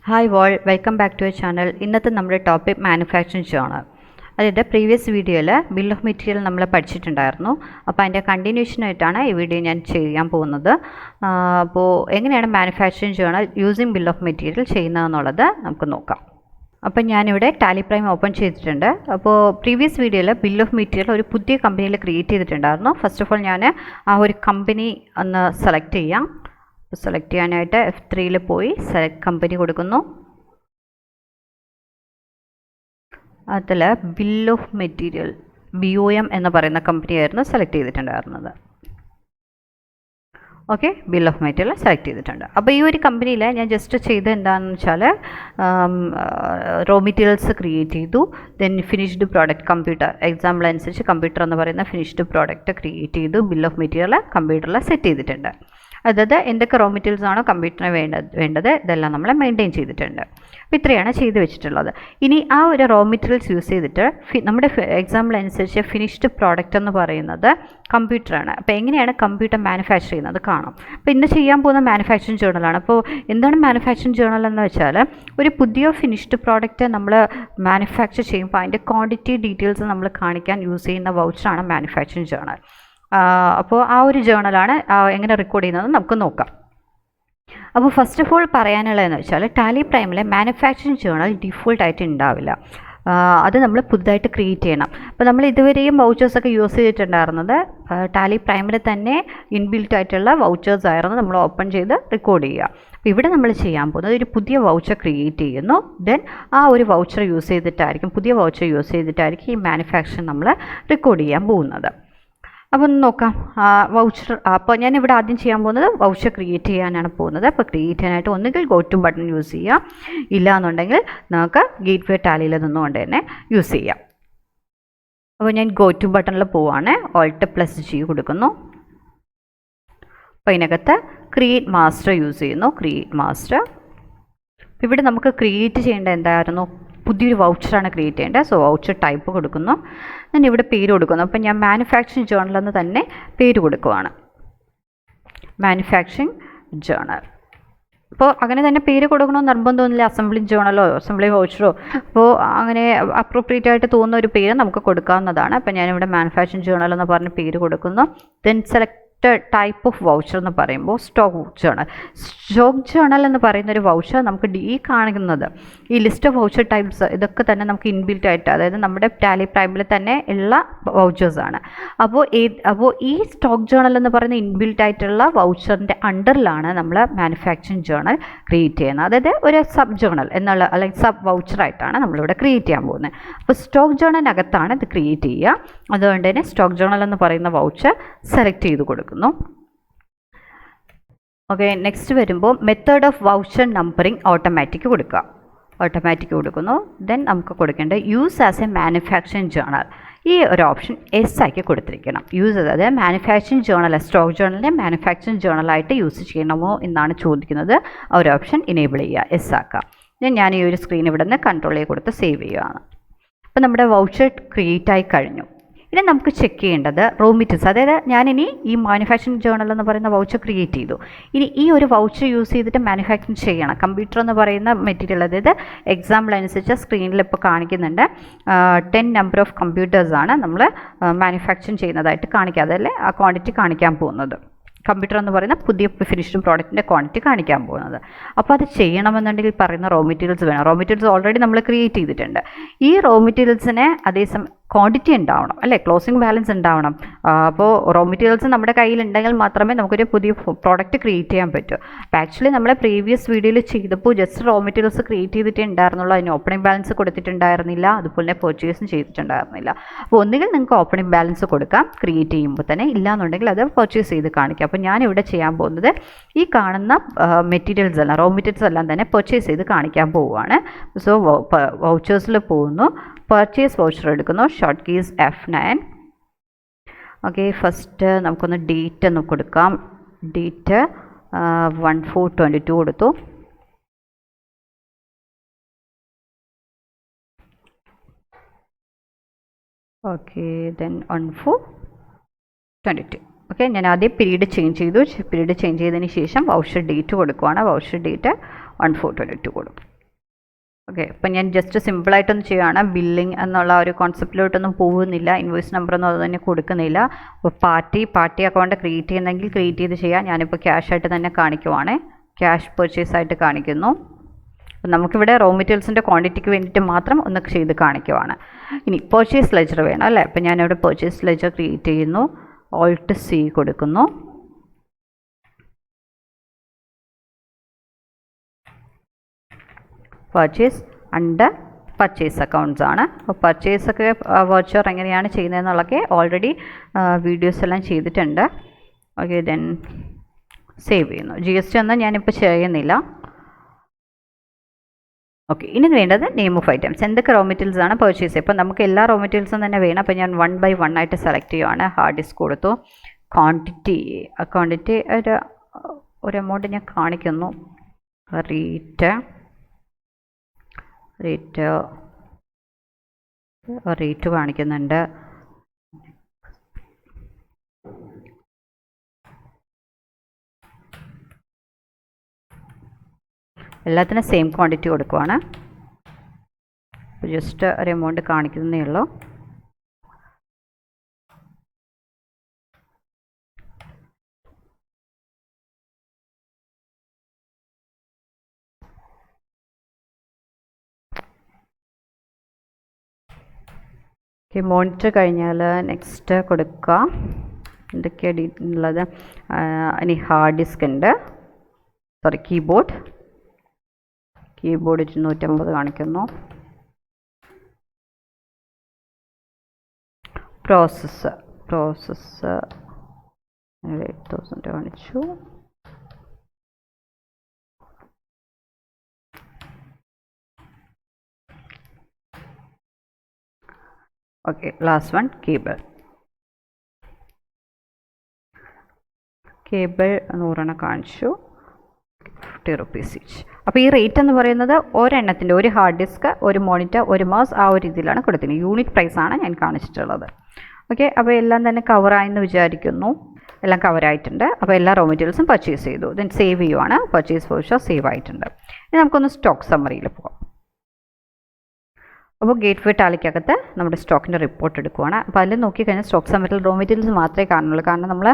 Hi all, welcome back to our channel. ഇന്നത്തെ നമ്മുടെ topic manufacturing ആണ്. അതായത് പ്രീവിയസ് വീഡിയോയിൽ ബിൽ ഓഫ് മെറ്റീരിയൽ നമ്മൾ പഠിച്ചിട്ടുണ്ടായിരുന്നു. അപ്പോൾ അതിൻ്റെ കണ്ടിന്യൂഷൻ ആയിട്ടാണ് ഈ വീഡിയോ ഞാൻ ചെയ്യാൻ പോകുന്നത്. അപ്പോൾ എങ്ങനെയാണ് manufacturing journal using bill of material ചെയ്യുന്നതെന്നുള്ളത് നമുക്ക് നോക്കാം. അപ്പോൾ ഞാനിവിടെ TallyPrime ഓപ്പൺ ചെയ്തിട്ടുണ്ട്. അപ്പോൾ പ്രീവിയസ് വീഡിയോയിൽ ബിൽ ഓഫ് മെറ്റീരിയൽ ഒരു പുതിയ കമ്പനിയിൽ ക്രിയേറ്റ് ചെയ്തിട്ടുണ്ടായിരുന്നു. ഫസ്റ്റ് ഓഫ് ഓൾ ഞാൻ ആ ഒരു കമ്പനി ഒന്ന് സെലക്ട് ചെയ്യാം. സെലക്ട് ചെയ്യാനായിട്ട് F3 പോയി സെലക്ട് കമ്പനി കൊടുക്കുന്നു. അതിൽ ബിൽ ഓഫ് മെറ്റീരിയൽ BOM എന്ന് പറയുന്ന കമ്പനിയായിരുന്നു സെലക്ട് ചെയ്തിട്ടുണ്ടായിരുന്നത്. Okay, bill of material select ചെയ്തിട്ടുണ്ട്. അപ്പോൾ ഈ ഒരു കമ്പനിയിൽ ഞാൻ ജസ്റ്റ് ചെയ്ത് എന്താണെന്ന് വെച്ചാൽ റോ മെറ്റീരിയൽസ് ക്രിയേറ്റ് ചെയ്തു. Then finished product computer example അനുസരിച്ച് കമ്പ്യൂട്ടർ എന്ന് പറയുന്ന ഫിനിഷ്ഡ് പ്രോഡക്റ്റ് ക്രിയേറ്റ് ചെയ്തു. ബിൽ ഓഫ് മെറ്റീരിയൽ കമ്പ്യൂട്ടറിൽ സെറ്റ് ചെയ്തിട്ടുണ്ട്. അതായത് എന്തൊക്കെ റോ മെറ്റീരിയൽസ് ആണോ കമ്പ്യൂട്ടറിന് വേണ്ടത് ഇതെല്ലാം നമ്മൾ മെയിൻറ്റെയിൻ ചെയ്തിട്ടുണ്ട്. അപ്പോൾ ഇത്രയാണ് ചെയ്ത് വെച്ചിട്ടുള്ളത്. ഇനി ആ ഒരു റോ മെറ്റീരിയൽസ് യൂസ് ചെയ്തിട്ട് നമ്മുടെ എക്സാമ്പിൾ അനുസരിച്ച് ഫിനിഷ്ഡ് പ്രോഡക്റ്റ് എന്ന് പറയുന്നത് കമ്പ്യൂട്ടറാണ്. അപ്പോൾ എങ്ങനെയാണ് കമ്പ്യൂട്ടർ മാനുഫാക്ചർ ചെയ്യുന്നത് കാണാം. അപ്പോൾ ഇന്ന് ചെയ്യാൻ പോകുന്ന മാനുഫാക്ചറിംഗ് ജേണലാണ്. അപ്പോൾ എന്താണ് മാനുഫാക്ചറിംഗ് ജേണൽ എന്ന് വെച്ചാൽ ഒരു പുതിയ ഫിനിഷ്ഡ് പ്രോഡക്റ്റ് നമ്മൾ മാനുഫാക്ചർ ചെയ്യുമ്പോൾ അതിൻ്റെ ക്വാണ്ടിറ്റി ഡീറ്റെയിൽസ് നമ്മൾ കാണിക്കാൻ യൂസ് ചെയ്യുന്ന വൗച്ചറാണ് മാനുഫാക്ചറിംഗ് ജേണൽ. അപ്പോൾ ആ ഒരു ജേണലാണ് എങ്ങനെ റെക്കോർഡ് ചെയ്യുന്നത് നമുക്ക് നോക്കാം. അപ്പോൾ ഫസ്റ്റ് ഓഫ് ഓൾ പറയാനുള്ളതെന്ന് വെച്ചാൽ TallyPrimeലെ മാനുഫാക്ചറിംഗ് ജേണൽ ഡിഫോൾട്ടായിട്ട് ഉണ്ടാവില്ല. അത് നമ്മൾ പുതുതായിട്ട് ക്രിയേറ്റ് ചെയ്യണം. അപ്പോൾ നമ്മൾ ഇതുവരെയും വൗച്ചേഴ്സൊക്കെ യൂസ് ചെയ്തിട്ടുണ്ടായിരുന്നത് TallyPrimeൽ തന്നെ ഇൻബിൽറ്റ് ആയിട്ടുള്ള വൗച്ചേഴ്സ് ആയിരുന്നു നമ്മൾ ഓപ്പൺ ചെയ്ത് റെക്കോർഡ് ചെയ്യുക. അപ്പോൾ ഇവിടെ നമ്മൾ ചെയ്യാൻ പോകുന്നത് ഒരു പുതിയ വൗച്ചർ ക്രിയേറ്റ് ചെയ്യുന്നു. ദെൻ ആ ഒരു വൗച്ചർ യൂസ് ചെയ്തിട്ടായിരിക്കും പുതിയ വൗച്ചർ യൂസ് ചെയ്തിട്ടായിരിക്കും ഈ മാനുഫാക്ചറിംഗ് നമ്മൾ റെക്കോർഡ് ചെയ്യാൻ പോകുന്നത്. അപ്പോൾ ഒന്ന് നോക്കാം വൗച്ചർ. അപ്പോൾ ഞാനിവിടെ ആദ്യം ചെയ്യാൻ പോകുന്നത് വൗച്ചർ ക്രിയേറ്റ് ചെയ്യാനാണ് പോകുന്നത്. അപ്പോൾ ക്രിയേറ്റ് ചെയ്യാനായിട്ട് ഒന്നുകിൽ ഗോ ടു ബട്ടൺ യൂസ് ചെയ്യാം, ഇല്ല എന്നുണ്ടെങ്കിൽ നമുക്ക് ഗേറ്റ്വേ ടാലിയിൽ നിന്നുകൊണ്ട് തന്നെ യൂസ് ചെയ്യാം. അപ്പോൾ ഞാൻ ഗോ ടു ബട്ടണിൽ പോവാണ്. Alt+G കൊടുക്കുന്നു. അപ്പോൾ ഇതിനകത്ത് ക്രിയേറ്റ് മാസ്റ്റർ യൂസ് ചെയ്യുന്നു. Create master. ഇവിടെ നമുക്ക് ക്രിയേറ്റ് ചെയ്യേണ്ട എന്തായിരുന്നു, പുതിയൊരു വൗച്ചറാണ് ക്രിയേറ്റ് ചെയ്യേണ്ടത്. സോ വൗച്ചർ ടൈപ്പ് കൊടുക്കുന്നു. ഞാൻ ഇവിടെ പേര് കൊടുക്കുന്നു. അപ്പം ഞാൻ മാനുഫാക്ചറിംഗ് ജേണൽ എന്ന് തന്നെ പേര് കൊടുക്കുവാണ്. Manufacturing journal. അപ്പോൾ അങ്ങനെ തന്നെ പേര് കൊടുക്കണമെന്ന് നിർബന്ധമൊന്നുമില്ല. അസംബ്ലി ജേണലോ അസംബ്ലി വൗച്ചറോ അപ്പോൾ അങ്ങനെ അപ്രോപ്രിയേറ്റ് ആയിട്ട് തോന്നുന്ന ഒരു പേര് നമുക്ക് കൊടുക്കാവുന്നതാണ്. അപ്പം ഞാനിവിടെ മാനുഫാക്ചറിംഗ് ജേണൽ എന്ന് പറഞ്ഞ് പേര് കൊടുക്കുന്നു. Then select type of voucher എന്ന് പറയുമ്പോൾ സ്റ്റോക്ക് ജേണൽ. സ്റ്റോക്ക് ജേണൽ എന്ന് പറയുന്ന ഒരു വൗച്ചർ നമുക്ക് ഈ കാണിക്കുന്നത് ഈ ലിസ്റ്റ് ഓഫ് വൗച്ചർ ടൈപ്സ് ഇതൊക്കെ തന്നെ നമുക്ക് ഇൻബിൽറ്റ് ആയിട്ട്, അതായത് നമ്മുടെ TallyPrimeൽ തന്നെ ഉള്ള വൗച്ചേഴ്സാണ്. അപ്പോൾ ഈ സ്റ്റോക്ക് ജേണൽ എന്ന് പറയുന്ന ഇൻബിൽറ്റ് ആയിട്ടുള്ള വൗച്ചറിൻ്റെ അണ്ടറിലാണ് നമ്മൾ മാനുഫാക്ചറിംഗ് ജേണൽ ക്രിയേറ്റ് ചെയ്യുന്നത്. അതായത് ഒരു സബ് ജേണൽ എന്നുള്ള അല്ലെങ്കിൽ സബ് വൗച്ചറായിട്ടാണ് നമ്മളിവിടെ ക്രിയേറ്റ് ചെയ്യാൻ പോകുന്നത്. അപ്പോൾ സ്റ്റോക്ക് ജേണലിനകത്താണ് ഇത് ക്രിയേറ്റ് ചെയ്യുക. അതുകൊണ്ട് തന്നെ സ്റ്റോക്ക് ജേണൽ എന്ന് പറയുന്ന വൗച്ചർ സെലക്ട് ചെയ്ത് കൊടുക്കും. ഓക്കെ, നെക്സ്റ്റ് വരുമ്പോൾ method of voucher numbering automatic കൊടുക്കുക. ഓട്ടോമാറ്റിക് കൊടുക്കുന്നു. ദെൻ നമുക്ക് കൊടുക്കേണ്ടത് use as a manufacturing journal. ഈ ഒരു ഓപ്ഷൻ എസ് ആക്കി കൊടുത്തിരിക്കണം. യൂസ് അതായത് മാനുഫാക്ചറിംഗ് ജേണൽ സ്റ്റോക്ക് ജേണലിനെ മാനുഫാക്ചറിംഗ് ജേണലായിട്ട് യൂസ് ചെയ്യണമോ എന്നാണ് ചോദിക്കുന്നത്. ആ ഒരു ഓപ്ഷൻ ഇനേബിൾ ചെയ്യുക, എസ് ആക്കാം. ഞാൻ ഈ ഒരു സ്ക്രീൻ ഇവിടെ നിന്ന് കൺട്രോൾ ചെയ്ത് കൊടുത്ത് സേവ് ചെയ്യുകയാണ്. അപ്പോൾ നമ്മുടെ വൗച്ചർ ക്രിയേറ്റ് ആയി കഴിഞ്ഞു. ഇനി നമുക്ക് ചെക്ക് ചെയ്യേണ്ടത് റോ മെറ്റീരിയൽസ്. അതായത് ഞാനിനി ഈ മാനുഫാക്ചറിംഗ് ജേണൽ എന്ന് പറയുന്ന വൗച്ചർ ക്രിയേറ്റ് ചെയ്തു. ഇനി ഈ ഒരു വൗച്ചർ യൂസ് ചെയ്തിട്ട് മാനുഫാക്ചറിംഗ് ചെയ്യണം. കമ്പ്യൂട്ടർ എന്ന് പറയുന്ന മെറ്റീരിയൽ, അതായത് എക്സാമ്പിൾ അനുസരിച്ച് സ്ക്രീനിൽ ഇപ്പോൾ കാണിക്കുന്നുണ്ട് 10 നമ്പർ ഓഫ് കമ്പ്യൂട്ടേഴ്സാണ് നമ്മൾ മാനുഫാക്ചറിംഗ് ചെയ്യുന്നതായിട്ട് കാണിക്കുക. അതല്ലേ ആ ക്വാണ്ടിറ്റി കാണിക്കാൻ പോകുന്നത്. കമ്പ്യൂട്ടർ എന്ന് പറയുന്ന പുതിയ ഫിനിഷ്ഡ് പ്രോഡക്റ്റിൻ്റെ ക്വാണ്ടിറ്റി കാണിക്കാൻ പോകുന്നത്. അപ്പോൾ അത് ചെയ്യണമെന്നുണ്ടെങ്കിൽ പറയുന്ന റോ മെറ്റീരിയൽസ് വേണം. റോ മെറ്റീരിയൽസ് ഓൾറെഡി നമ്മൾ ക്രിയേറ്റ് ചെയ്തിട്ടുണ്ട്. ഈ റോ മെറ്റീരിയൽസിനെ അതേസമയം ക്വാണ്ടിറ്റി ഉണ്ടാവണം, അല്ലേ, ക്ലോസിംഗ് ബാലൻസ് ഉണ്ടാവണം. അപ്പോൾ റോ മെറ്റീരിയൽസ് നമ്മുടെ കയ്യിലുണ്ടെങ്കിൽ മാത്രമേ നമുക്കൊരു പുതിയ പ്രോഡക്റ്റ് ക്രിയേറ്റ് ചെയ്യാൻ പറ്റൂ. അപ്പോൾ ആക്ച്വലി നമ്മളെ പ്രീവിയസ് വീഡിയോയിൽ ചെയ്തപ്പോൾ ജസ്റ്റ് റോ മെറ്റീരിയൽസ് ക്രിയേറ്റ് ചെയ്തിട്ടേ ഉണ്ടായിരുന്നുള്ളൂ. അതിന് ഓപ്പണിംഗ് ബാലൻസ് കൊടുത്തിട്ടുണ്ടായിരുന്നില്ല, അതുപോലെ തന്നെ പെർച്ചേസും ചെയ്തിട്ടുണ്ടായിരുന്നില്ല. അപ്പോൾ ഒന്നുകിൽ നിങ്ങൾക്ക് ഓപ്പണിംഗ് ബാലൻസ് കൊടുക്കാം ക്രിയേറ്റ് ചെയ്യുമ്പോൾ തന്നെ, ഇല്ലാന്നുണ്ടെങ്കിൽ അത് പെർച്ചേസ് ചെയ്ത് കാണിക്കാം. അപ്പോൾ ഞാനിവിടെ ചെയ്യാൻ പോകുന്നത് ഈ കാണുന്ന മെറ്റീരിയൽസ് എല്ലാം റോ മെറ്റീരിയൽസ് എല്ലാം തന്നെ പെർച്ചേസ് ചെയ്ത് കാണിക്കാൻ പോവുകയാണ്. സോ വൗച്ചേഴ്സിൽ പോകുന്നു, പർച്ചേസ് വൗച്ചർ എടുക്കുന്നു. Short keys F9. Okay, first നമുക്കൊന്ന് ഡേറ്റ് ഒന്ന് കൊടുക്കാം. ഡേറ്റ് 14/22 കൊടുത്തു. Okay, then 14/22. ഓക്കെ, ഞാൻ ആദ്യം പീരീഡ് ചേഞ്ച് ചെയ്തു. പീരീഡ് ചേഞ്ച് ചെയ്തതിന് ശേഷം വൗച്ചർ ഡേറ്റ് കൊടുക്കുവാണ്. വൗച്ചർ ഡേറ്റ് 14/22 കൊടുക്കും. ഓക്കെ, ഇപ്പം ഞാൻ ജസ്റ്റ് സിമ്പിളായിട്ടൊന്ന് ചെയ്യുകയാണ്. ബില്ലിംഗ് എന്നുള്ള ഒരു കോൺസെപ്റ്റിലോട്ടൊന്നും പോകുന്നില്ല. ഇൻവോയ്സ് നമ്പറൊന്നും അത് തന്നെ കൊടുക്കുന്നില്ല. അപ്പോൾ പാർട്ടി അക്കൗണ്ട് ക്രിയേറ്റ് ചെയ്യുന്നെങ്കിൽ ക്രിയേറ്റ് ചെയ്ത് ചെയ്യാം. ഞാനിപ്പോൾ ക്യാഷായിട്ട് തന്നെ കാണിക്കുവാണ്. ക്യാഷ് പർച്ചേസ് ആയിട്ട് കാണിക്കുന്നു. അപ്പം നമുക്കിവിടെ റോ മെറ്റീരിയൽസിൻ്റെ ക്വാണ്ടിറ്റിക്ക് വേണ്ടിയിട്ട് മാത്രം ഒന്ന് ചെയ്ത് കാണിക്കുവാണ്. ഇനി പർച്ചേസ് ലെജർ വേണം അല്ലേ? അപ്പം ഞാനിവിടെ പർച്ചേസ് ലെജർ ക്രിയേറ്റ് ചെയ്യുന്നു. ഓൾട്ട് സി കൊടുക്കുന്നു. പർച്ചേസ് അണ്ടർ പർച്ചേസ് അക്കൗണ്ട്സ് ആണ്. അപ്പോൾ പർച്ചേസ് ഒക്കെ വൗച്ചർ എങ്ങനെയാണ് ചെയ്യുന്നതെന്നുള്ളതൊക്കെ ഓൾറെഡി വീഡിയോസ് എല്ലാം ചെയ്തിട്ടുണ്ട്. ഓക്കെ, ദെൻ സേവ് ചെയ്യുന്നു. GST ഒന്നും ഞാനിപ്പോൾ ചെയ്യുന്നില്ല. ഓക്കെ, ഇനി വേണ്ടത് നെയിം ഓഫ് ഐറ്റംസ്. എന്തൊക്കെ റോ മെറ്റീരിയൽസ് ആണ് പർച്ചേസ്. ഇപ്പോൾ നമുക്ക് എല്ലാ റോ മെറ്റീരിയൽസും തന്നെ വേണം. അപ്പോൾ ഞാൻ 1 by 1 ആയിട്ട് സെലക്ട് ചെയ്യുവാണ്. ഹാർഡ് ഡിസ്ക് കൊടുത്തു. ക്വാണ്ടിറ്റി ഒരു എമൗണ്ട് ഞാൻ കാണിക്കുന്നു. റേറ്റ് കാണിക്കുന്നുണ്ട്. എല്ലാത്തിനും സെയിം ക്വാണ്ടിറ്റി കൊടുക്കുവാണ്. ജസ്റ്റ് ഒരു എമൗണ്ട് കാണിക്കുന്നതേ ഉള്ളൂ. മോണിറ്റർ കഴിഞ്ഞാൽ നെക്സ്റ്റ് കൊടുക്കുക. എന്തൊക്കെയാണ് ഉള്ളത്? ഇനി ഹാർഡ് ഡിസ്ക് ഉണ്ട്. കീബോർഡ് 250 കാണിക്കുന്നു. പ്രോസസ്സ് 8000 കാണിച്ചു. ഓക്കെ, ലാസ്റ്റ് വൺ കേബിൾ 100 കാണിച്ചു. 50 rupees ഈച്ച്. അപ്പോൾ ഈ റേറ്റ് എന്ന് പറയുന്നത് ഒരെണ്ണത്തിൻ്റെ, ഒരു ഹാർഡ് ഡിസ്ക്, ഒരു മോണിറ്റർ, ഒരു മൗസ്, ആ ഒരു രീതിയിലാണ് കൊടുത്തിരിക്കുന്നത്. യൂണിറ്റ് പ്രൈസാണ് ഞാൻ കാണിച്ചിട്ടുള്ളത്. ഓക്കെ, അപ്പോൾ എല്ലാം തന്നെ കവറായെന്ന് വിചാരിക്കുന്നു. എല്ലാം കവറായിട്ടുണ്ട്. അപ്പോൾ എല്ലാ റോ മെറ്റീരിയൽസും പർച്ചേസ് ചെയ്തു. ദെൻ സേവ് ചെയ്യുവാണ്. പർച്ചേസ് വൗച്ചർ സേവ് ആയിട്ടുണ്ട്. ഇനി നമുക്കൊന്ന് സ്റ്റോക്ക് സമ്മറിയിൽ പോകാം. അപ്പോൾ ഗേറ്റ് വേ ടാലിക്കകത്ത് നമ്മുടെ സ്റ്റോക്കിൻ്റെ റിപ്പോർട്ട് എടുക്കുവാണ്. അപ്പോൾ അതിൽ നോക്കിക്കഴിഞ്ഞാൽ സ്റ്റോക്ക് സമ്മറിയിൽ റോ മെറ്റീരിയൽസ് മാത്രമേ കാണുള്ളൂ. കാരണം നമ്മൾ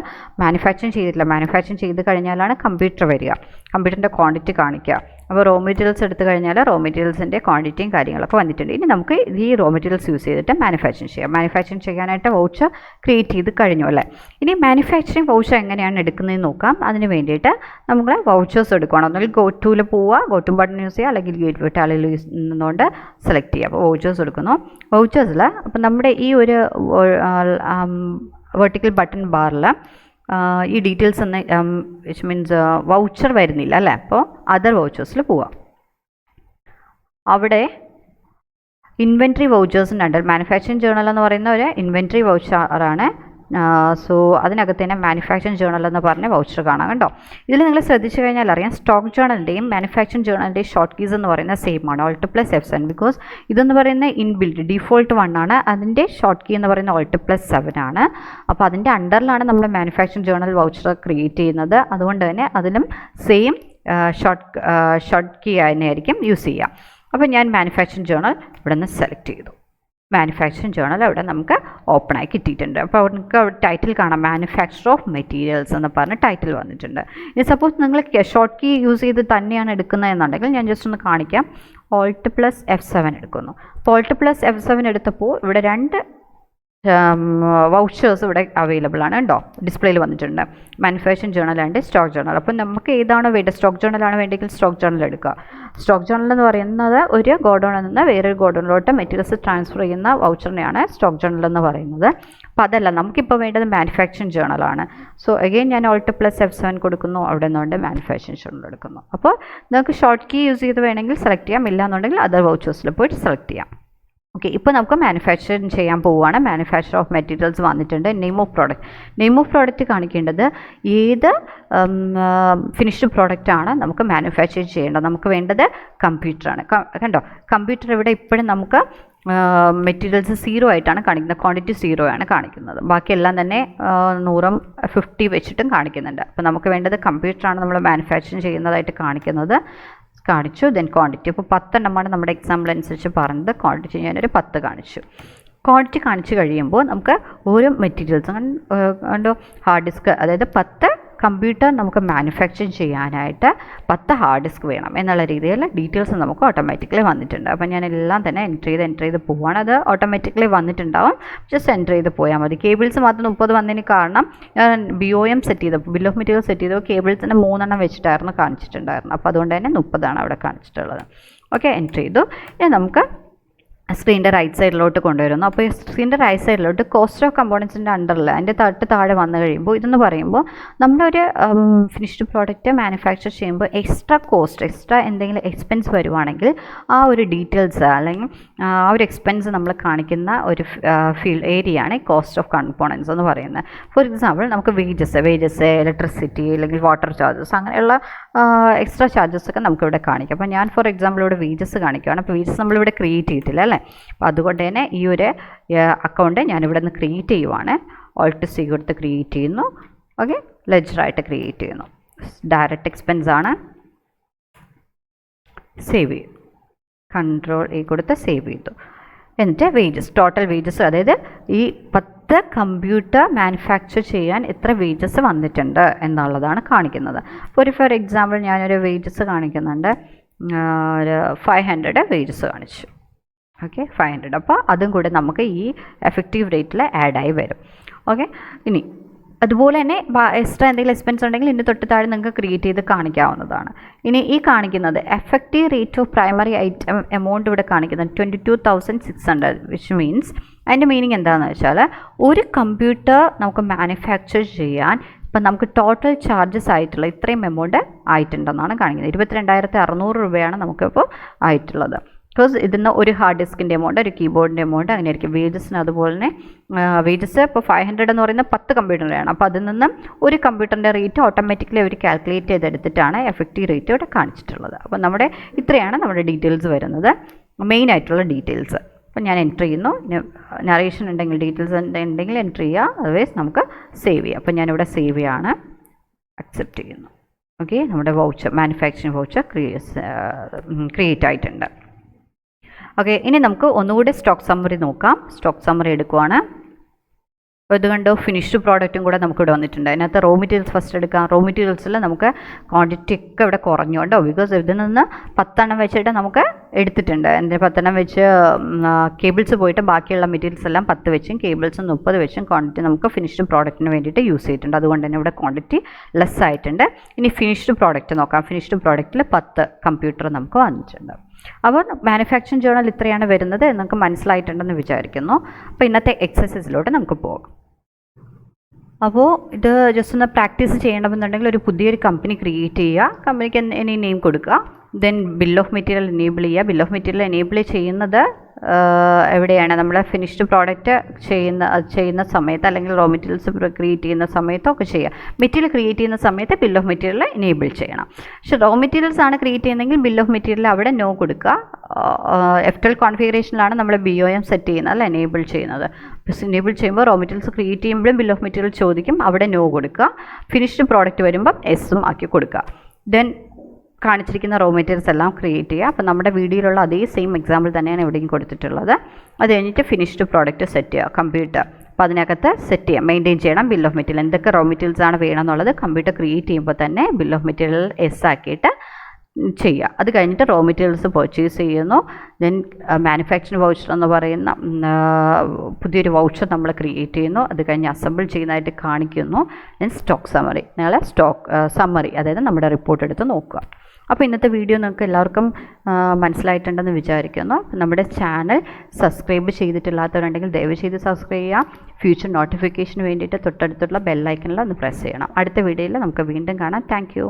മാനുഫാക്ചറിങ് ചെയ്തിട്ടില്ല. മാനുഫാക്ചറിങ് ചെയ്ത് കഴിഞ്ഞാലാണ് കമ്പ്യൂട്ടർ വരിക, കമ്പ്യൂട്ടറിൻ്റെ ക്വാണ്ടിറ്റി കാണിക്കുക. അപ്പോൾ റോ മെറ്റീരിയൽസ് എടുത്തു കഴിഞ്ഞാൽ റോ മെറ്റീരിയൽസിൻ്റെ ക്വാണ്ടിറ്റിയും കാര്യങ്ങളൊക്കെ വന്നിട്ടുണ്ട്. ഇനി നമുക്ക് ഈ റോ മെറ്റീരിയൽസ് യൂസ് ചെയ്തിട്ട് മാനുഫാക്ചറിങ് ചെയ്യാം. മാനുഫാക്ചറിങ് ചെയ്യാനായിട്ട് വൗച്ചർ ക്രിയേറ്റ് ചെയ്ത് കഴിഞ്ഞു അല്ലേ? ഇനി മാനുഫാക്ചറിങ് വൗച്ചർ എങ്ങനെയാണ് എടുക്കുന്നതെന്ന് നോക്കാം. അതിന് വേണ്ടിയിട്ട് നമ്മൾ വൗച്ചേഴ്സ് എടുക്കണം. ഒന്നുകിൽ ഗോ ടൂവിൽ പോവുക, ഗോ ടു ബട്ടൺ യൂസ് ചെയ്യുക, അല്ലെങ്കിൽ ഗേറ്റ് വേ ടാലിയിൽ യൂസ് ചെയ്യുന്നതുകൊണ്ട് സെലക്ട് ചെയ്യുക. അപ്പോൾ വൗച്ചേഴ്സ് എടുക്കുന്നു. വൗച്ചേഴ്സിൽ അപ്പോൾ നമ്മുടെ ഈ ഒരു വെർട്ടിക്കൽ ബട്ടൺ ബാറിൽ ഈ ഡീറ്റെയിൽസ് ഒന്ന് വിച്ച് മീൻസ് വൗച്ചർ വരുന്നില്ല അല്ലേ? അപ്പോൾ അതർ വൗച്ചേഴ്സിൽ പോവാം. അവിടെ ഇൻവെൻട്രി വൗച്ചേഴ്സിനുണ്ട്. മാനുഫാക്ചറിങ് ജേർണൽ എന്ന് പറയുന്ന ഒരു ഇൻവെൻട്രി വൗച്ചറാണ്. സോ അതിനകത്ത് തന്നെ മാനുഫാക്ചറിങ് ജേർണൽ എന്ന് പറഞ്ഞ വൗച്ചർ കാണാം കേട്ടോ. ഇതിൽ നിങ്ങൾ ശ്രദ്ധിച്ചു കഴിഞ്ഞാൽ അറിയാം, സ്റ്റോക്ക് ജേർണലിൻ്റെയും മാനുഫാക്ചറിങ് ജേർണലിൻ്റെയും ഷോർട്ട് കീസ് എന്ന് പറയുന്നത് സെയിം ആണ്. Alt+F7. ബിക്കോസ് ഇതെന്ന് പറയുന്ന ഇൻബിൽറ്റ് ഡിഫോൾട്ട് 1 ആണ്. അതിൻ്റെ ഷോർട്ട് കീ എന്ന് പറയുന്നത് Alt+7 ആണ്. അപ്പോൾ അതിൻ്റെ അണ്ടറിലാണ് നമ്മൾ മാനുഫാക്ചറിങ് ജേർണൽ വൗച്ചർ ക്രിയേറ്റ് ചെയ്യുന്നത്. അതുകൊണ്ട് തന്നെ അതിലും സെയിം ഷോർട്ട് കീ തന്നെയായിരിക്കും യൂസ് ചെയ്യുക. അപ്പോൾ ഞാൻ മാനുഫാക്ചറിങ് ജേർണൽ ഇവിടെ നിന്ന് സെലക്ട് ചെയ്തു. മാനുഫാക്ചറിങ് ജേർണൽ അവിടെ നമുക്ക് ഓപ്പണായി കിട്ടിയിട്ടുണ്ട്. അപ്പോൾ നമുക്ക് ടൈറ്റിൽ കാണാം, മാനുഫാക്ചർ ഓഫ് മെറ്റീരിയൽസ് എന്ന് പറഞ്ഞ് ടൈറ്റിൽ വന്നിട്ടുണ്ട്. ഇനി സപ്പോസ് നിങ്ങൾ ഷോർട്ട് കീ യൂസ് ചെയ്ത് തന്നെയാണ് എടുക്കുന്നതെന്നുണ്ടെങ്കിൽ ഞാൻ ജസ്റ്റ് ഒന്ന് കാണിക്കാം. Alt+F7 എടുക്കുന്നു. അപ്പോൾ Alt+F7 എടുത്തപ്പോൾ ഇവിടെ 2 വൗച്ചേഴ്സ് ഇവിടെ അവൈലബിൾ ആണ് കേട്ടോ. ഡിസ്പ്ലേയിൽ വന്നിട്ടുണ്ട്. Manufacturing journal and stock journal. അപ്പോൾ നമുക്ക് ഏതാണോ വേണ്ടത്, സ്റ്റോക്ക് ജേർണലാണ് വേണ്ടെങ്കിൽ സ്റ്റോക്ക് ജേർണൽ എടുക്കുക. സ്റ്റോക്ക് ജേർണൽ എന്ന് പറയുന്നത് ഒരു ഗോഡൗണിൽ നിന്ന് വേറൊരു ഗോഡൗണിലോട്ട് മെറ്റീരിയൽസ് ട്രാൻസ്ഫർ ചെയ്യുന്ന വൗച്ചറിനെയാണ് സ്റ്റോക്ക് ജേർണൽ എന്ന് പറയുന്നത്. അപ്പോൾ അതല്ല, നമുക്കിപ്പോൾ വേണ്ടത് മാനുഫാക്ചറിങ് ജേർണലാണ്. സോ അഗെയിൻ ഞാൻ Alt+F7 കൊടുക്കുന്നു. അവിടെ നിന്നുകൊണ്ട് മാനുഫാക്ചറിങ് ജേർണൽ എടുക്കുന്നു. അപ്പോൾ നിങ്ങൾക്ക് ഷോർട്ട് കീ യൂസ് ചെയ്ത് വേണമെങ്കിൽ സെലക്ട് ചെയ്യാം, ഇല്ലാന്നുണ്ടെങ്കിൽ അതർ വൗച്ചേഴ്സിൽ പോയിട്ട് സെലക്ട് ചെയ്യാം. ഓക്കെ, ഇപ്പോൾ നമുക്ക് മാനുഫാക്ചറിങ് ചെയ്യാൻ പോവുകയാണ്. മാനുഫാക്ചർ ഓഫ് മെറ്റീരിയൽസ് വന്നിട്ടുണ്ട്. നെയിം ഓഫ് പ്രോഡക്റ്റ് കാണിക്കേണ്ടത് ഏത് ഫിനിഷ്ഡ് പ്രോഡക്റ്റ് ആണ് നമുക്ക് മാനുഫാക്ചർ ചെയ്യേണ്ടത്. നമുക്ക് വേണ്ടത് കമ്പ്യൂട്ടറാണ്. കണ്ടോ, കമ്പ്യൂട്ടർ ഇവിടെ ഇപ്പോഴും നമുക്ക് മെറ്റീരിയൽസ് 0 ആയിട്ടാണ് കാണിക്കുന്നത്. ക്വാണ്ടിറ്റി 0 ആണ് കാണിക്കുന്നത്. ബാക്കിയെല്ലാം തന്നെ 100, 50 വെച്ചിട്ടും കാണിക്കുന്നുണ്ട്. അപ്പോൾ നമുക്ക് വേണ്ടത് കമ്പ്യൂട്ടറാണ് നമ്മൾ മാനുഫാക്ചറിങ് ചെയ്യുന്നതായിട്ട് കാണിക്കുന്നത്. കാണിച്ചു. ദെൻ ക്വാണ്ടിറ്റി, അപ്പോൾ 10 എണ്ണമാണ് നമ്മുടെ എക്സാമ്പിൾ അനുസരിച്ച് പറഞ്ഞത്. ക്വാണ്ടിറ്റി ഞാനൊരു 10 കാണിച്ചു. ക്വാണ്ടിറ്റി കാണിച്ച് കഴിയുമ്പോൾ നമുക്ക് ഓരോ മെറ്റീരിയൽസും കണ്ടോ, ഹാർഡ് ഡിസ്ക്, അതായത് 10 കമ്പ്യൂട്ടർ നമുക്ക് മാനുഫാക്ചർ ചെയ്യാനായിട്ട് 10 ഹാർഡ് ഡിസ്ക് വേണം എന്നുള്ള രീതിയിൽ ഡീറ്റെയിൽസ് നമുക്ക് ഓട്ടോമാറ്റിക്കലി വന്നിട്ടുണ്ട്. അപ്പോൾ ഞാൻ എല്ലാം തന്നെ എൻ്റർ ചെയ്ത് പോവുകയാണ്. അത് ഓട്ടോമാറ്റിക്കലി വന്നിട്ടുണ്ടാവും, ജസ്റ്റ് എൻ്റർ ചെയ്ത് പോയാൽ മതി. കേബിൾസ് മാത്രം 30 വന്നതിന് കാരണം ഞാൻ BOM സെറ്റ് ചെയ്തപ്പോൾ, ബിൽ ഓഫ് മെറ്റീരിയൽ സെറ്റ് ചെയ്തപ്പോൾ കേബിൾസിന് 3 എണ്ണം വെച്ചിട്ടായിരുന്നു കാണിച്ചിട്ടുണ്ടായിരുന്നു. അപ്പോൾ അതുകൊണ്ട് തന്നെ 30 അവിടെ കാണിച്ചിട്ടുള്ളത്. ഓക്കെ, എൻ്റർ ചെയ്തു. ഇനി നമുക്ക് സ്ക്രീനിൻ്റെ റൈറ്റ് സൈഡിലോട്ട് കൊണ്ടുവരുന്നു. അപ്പോൾ ഈ സ്ക്രീനിൻ്റെ റൈറ്റ് സൈഡിലോട്ട് കോസ്റ്റ് ഓഫ് കമ്പോണൻസിൻ്റെ അണ്ടറിൽ അതിൻ്റെ താഴെ വന്നു കഴിയുമ്പോൾ ഇതെന്ന് പറയുമ്പോൾ നമ്മളൊരു ഫിനിഷ്ഡ് പ്രോഡക്റ്റ് മാനുഫാക്ചർ ചെയ്യുമ്പോൾ എക്സ്ട്രാ എന്തെങ്കിലും എക്സ്പെൻസ് വരുവാണെങ്കിൽ ആ ഒരു ഡീറ്റെയിൽസ് അല്ലെങ്കിൽ ആ ഒരു എക്സ്പെൻസ് നമ്മൾ കാണിക്കുന്ന ഒരു ഏരിയയാണ് കോസ്റ്റ് ഓഫ് കമ്പോണൻസ് എന്ന് പറയുന്നത്. ഫോർ എക്സാമ്പിൾ നമുക്ക് വേജസ്, ഇലക്ട്രിസിറ്റി അല്ലെങ്കിൽ വാട്ടർ ചാർജസ്, അങ്ങനെയുള്ള എക്സ്ട്രാ ചാർജസ് ഒക്കെ നമുക്കിവിടെ കാണിക്കാം. അപ്പോൾ ഞാൻ ഫോർ എക്സാമ്പിൾ ഇവിടെ വേജസ് കാണിക്കുകയാണ്. അപ്പോൾ വേജസ് നമ്മളിവിടെ ക്രിയേറ്റ് ചെയ്തിട്ടില്ല അല്ലേ, അപ്പോൾ അതുകൊണ്ട് തന്നെ ഈ ഒരു അക്കൗണ്ട് ഞാനിവിടെ നിന്ന് ക്രിയേറ്റ് ചെയ്യുവാണ്. Alt C കൊടുത്ത് ക്രിയേറ്റ് ചെയ്യുന്നു. ഓക്കെ, ലെഡ്ജറായിട്ട് ക്രിയേറ്റ് ചെയ്യുന്നു. ഡയറക്റ്റ് എക്സ്പെൻസ് ആണ്. സേവ് ചെയ്യും, Ctrl A കൊടുത്ത് സേവ് ചെയ്തു. എന്നിട്ട് വേജസ്, ടോട്ടൽ വേജസ്, അതായത് ഈ 10 കമ്പ്യൂട്ടർ മാനുഫാക്ചർ ചെയ്യാൻ എത്ര വേജസ് വന്നിട്ടുണ്ട് എന്നുള്ളതാണ് കാണിക്കുന്നത്. ഫോർ എക്സാമ്പിൾ ഞാനൊരു വേജസ് കാണിക്കുന്നുണ്ട്, ഒരു 500 വേജസ് കാണിച്ചു. ഓക്കെ, 500. അപ്പോൾ അതും കൂടെ നമുക്ക് ഈ എഫക്റ്റീവ് റേറ്റിൽ ആഡായി വരും. ഓക്കെ, ഇനി അതുപോലെ തന്നെ എക്സ്ട്രാ എന്തെങ്കിലും എക്സ്പെൻസ് ഉണ്ടെങ്കിൽ ഇതിൻ്റെ തൊട്ട് താഴെ നിങ്ങൾക്ക് ക്രിയേറ്റ് ചെയ്ത് കാണിക്കാവുന്നതാണ്. ഇനി ഈ കാണിക്കുന്നത് effective rate of primary item amount ഇവിടെ കാണിക്കുന്നത് 22,600, വിച്ച് മീൻസ് അതിൻ്റെ മീനിങ് എന്താണെന്ന് വെച്ചാൽ ഒരു കമ്പ്യൂട്ടർ നമുക്ക് മാനുഫാക്ചർ ചെയ്യാൻ ഇപ്പം നമുക്ക് ടോട്ടൽ ചാർജസ് ആയിട്ടുള്ള ഇത്രയും എമൗണ്ട് ആയിട്ടുണ്ടെന്നാണ് കാണിക്കുന്നത്. 22,600 രൂപയാണ് നമുക്കിപ്പോൾ ആയിട്ടുള്ളത്. ബിക്കോസ് ഇതിന് ഒരു ഹാർഡ് ഡിസ്കിൻ്റെ എമൗണ്ട്, ഒരു കീബോർഡിൻ്റെ എമൗണ്ട്, അങ്ങനെ ആയിരിക്കും. വേജസിന് അതുപോലെ തന്നെ വേജസ് ഇപ്പോൾ 500 എന്ന് പറയുന്നത് 10 കമ്പ്യൂട്ടറിലാണ്. അപ്പോൾ അതിൽ നിന്നും ഒരു കമ്പ്യൂട്ടറിൻ്റെ റേറ്റ് ഓട്ടോമാറ്റിക്കലി അവർ കാൽക്കുലേറ്റ് ചെയ്തെടുത്തിട്ടാണ് എഫക്റ്റീവ് റേറ്റ് ഇവിടെ കാണിച്ചിട്ടുള്ളത്. അപ്പോൾ ഇത്രയാണ് നമ്മുടെ ഡീറ്റെയിൽസ് വരുന്നത്, മെയിൻ ആയിട്ടുള്ള ഡീറ്റെയിൽസ്. അപ്പോൾ ഞാൻ എൻ്റർ ചെയ്യുന്നു. നറേഷൻ ഉണ്ടെങ്കിൽ, ഡീറ്റെയിൽസ് ഉണ്ടെങ്കിൽ എൻ്റർ ചെയ്യുക, അതർവൈസ് നമുക്ക് സേവ് ചെയ്യാം. അപ്പോൾ ഞാനിവിടെ സേവ് ചെയ്യാണ്, അക്സെപ്റ്റ് ചെയ്യുന്നു. ഓക്കെ, നമ്മുടെ വൗച്ചർ, മാനുഫാക്ചറിങ് വൗച്ചർ ക്രിയേറ്റ് ആയിട്ടുണ്ട്. ഓക്കെ, ഇനി നമുക്ക് ഒന്നുകൂടി സ്റ്റോക്ക് സമ്മറി നോക്കാം. സ്റ്റോക്ക് സമ്മറി എടുക്കുവാണ്. ഇത് കണ്ടോ, ഫിനിഷ്ഡ് പ്രോഡക്റ്റും കൂടെ നമുക്കിവിടെ വന്നിട്ടുണ്ട്. അതിനകത്ത് റോ മെറ്റീരിയൽസ് ഫസ്റ്റ് എടുക്കാം. റോ മെറ്റീരിയൽസിൽ നമുക്ക് ക്വാണ്ടിറ്റി ഒക്കെ ഇവിടെ കുറഞ്ഞുണ്ടോ, ബിക്കോസ് ഇതിൽ നിന്ന് 10 എണ്ണം വെച്ചിട്ട് നമുക്ക് എടുത്തിട്ടുണ്ട്. എൻ്റെ 10 എണ്ണം വെച്ച് കേബിൾസ് പോയിട്ട് ബാക്കിയുള്ള മെറ്റീരിയൽസ് എല്ലാം 10 വെച്ചും കേബിൾസ് 30 വെച്ചും ക്വാണ്ടിറ്റി നമുക്ക് ഫിനിഷ്ഡ് പ്രോഡക്റ്റിന് വേണ്ടിയിട്ട് യൂസ് ചെയ്തിട്ടുണ്ട്. അതുകൊണ്ട് തന്നെ ഇവിടെ ക്വാണ്ടിറ്റി ലെസ് ആയിട്ടുണ്ട്. ഇനി ഫിനിഷ്ഡ് പ്രോഡക്റ്റ് നോക്കാം. ഫിനിഷ്ഡ് പ്രോഡക്റ്റിൽ 10 കമ്പ്യൂട്ടർ നമുക്ക് വന്നിട്ടുണ്ട്. അപ്പോൾ മാനുഫാക്ചറിങ് ജേർണൽ ഇത്രയാണ് വരുന്നത്, നമുക്ക് മനസ്സിലായിട്ടുണ്ടെന്ന് വിചാരിക്കുന്നു. അപ്പോൾ ഇന്നത്തെ എക്സസൈസിലോട്ട് നമുക്ക് പോകാം. അപ്പോൾ ഇത് ജസ്റ്റ് ഒന്ന് പ്രാക്ടീസ് ചെയ്യണമെന്നുണ്ടെങ്കിൽ ഒരു പുതിയൊരു കമ്പനി ക്രിയേറ്റ് ചെയ്യുക. കമ്പനിക്ക് എനി നെയിം കൊടുക്കുക. Then bill of material enable ചെയ്യുക. ബിൽ ഓഫ് മെറ്റീരിയൽ എനേബിൾ ചെയ്യുന്നത് എവിടെയാണ്, നമ്മൾ ഫിനിഷ്ഡ് പ്രോഡക്റ്റ് ചെയ്യുന്ന സമയത്ത്, അല്ലെങ്കിൽ റോ മെറ്റീരിയൽസ് ക്രിയേറ്റ് ചെയ്യുന്ന സമയത്തൊക്കെ ചെയ്യുക. മെറ്റീരിയൽ ക്രിയേറ്റ് ചെയ്യുന്ന സമയത്ത് ബിൽ ഓഫ് മെറ്റീരിയൽ എനേബിൾ ചെയ്യണം. പക്ഷേ റോ മെറ്റീരിയൽസ് ആണ് ക്രിയേറ്റ് ചെയ്യുന്നതെങ്കിൽ ബിൽ ഓഫ് മെറ്റീരിയൽ അവിടെ നോ കൊടുക്കുക. FTL കോൺഫിഗറേഷനിലാണ് നമ്മൾ BOM സെറ്റ് ചെയ്യുന്നത്, അല്ല എനേബിൾ ചെയ്യുന്നത്. എനേബിൾ ചെയ്യുമ്പോൾ റോ മെറ്റീരിയൽസ് ക്രിയേറ്റ് ചെയ്യുമ്പോഴും ബിൽ ഓഫ് മെറ്റീരിയൽ ചോദിക്കും, അവിടെ നോ കൊടുക്കുക. ഫിനിഷ്ഡ് പ്രോഡക്റ്റ് വരുമ്പം എസ്സും ആക്കി കൊടുക്കുക. ദെൻ കാണിച്ചിരിക്കുന്ന റോ മെറ്റീരിയൽസ് എല്ലാം ക്രിയേറ്റ് ചെയ്യുക. അപ്പോൾ നമ്മുടെ വീഡിയോയിലുള്ള അതേ സെയിം എക്സാമ്പിൾ തന്നെയാണ് എവിടെയും കൊടുത്തിട്ടുള്ളത്. അത് കഴിഞ്ഞിട്ട് ഫിനിഷ്ഡ് പ്രോഡക്റ്റ് സെറ്റ് ചെയ്യുക, കമ്പ്യൂട്ടർ. അപ്പോൾ അതിനകത്ത് സെറ്റ് ചെയ്യാം, മെയിൻറ്റെയിൻ ചെയ്യണം ബിൽ ഓഫ് മെറ്റീരിയൽ. എന്തൊക്കെ റോ മെറ്റീരിയൽസ് ആണ് വേണമെന്നുള്ളത് കമ്പ്യൂട്ടർ ക്രിയേറ്റ് ചെയ്യുമ്പോൾ തന്നെ ബിൽ ഓഫ് മെറ്റീരിയൽ എസ് ആക്കിയിട്ട് ചെയ്യുക. അത് കഴിഞ്ഞിട്ട് റോ മെറ്റീരിയൽസ് പർച്ചേസ് ചെയ്യുന്നു. ദെൻ മാനുഫാക്ചറിങ് വൗച്ചർ എന്ന് പറയുന്ന പുതിയൊരു വൗച്ചർ നമ്മൾ ക്രിയേറ്റ് ചെയ്യുന്നു. അത് കഴിഞ്ഞ് അസംബിൾ ചെയ്യുന്നതായിട്ട് കാണിക്കുന്നു. ദെൻ സ്റ്റോക്ക് സമ്മറി, നിങ്ങൾ സ്റ്റോക്ക് സമ്മറി, അതായത് നമ്മുടെ റിപ്പോർട്ട് എടുത്ത് നോക്കുക. അപ്പോൾ ഇന്നത്തെ വീഡിയോ നിങ്ങൾക്ക് എല്ലാവർക്കും മനസ്സിലായിട്ടുണ്ടെന്ന് വിചാരിക്കുന്നു. നമ്മുടെ ചാനൽ സബ്സ്ക്രൈബ് ചെയ്തിട്ടില്ലാത്തവരുണ്ടെങ്കിൽ ദയവ് ചെയ്ത് സബ്സ്ക്രൈബ് ചെയ്യുക. ഫ്യൂച്ചർ നോട്ടിഫിക്കേഷന് വേണ്ടിയിട്ട് തൊട്ടടുത്തുള്ള ബെല്ലൈക്കണിൽ ഒന്ന് പ്രസ് ചെയ്യണം. അടുത്ത വീഡിയോയിൽ നമുക്ക് വീണ്ടും കാണാം. Thank you.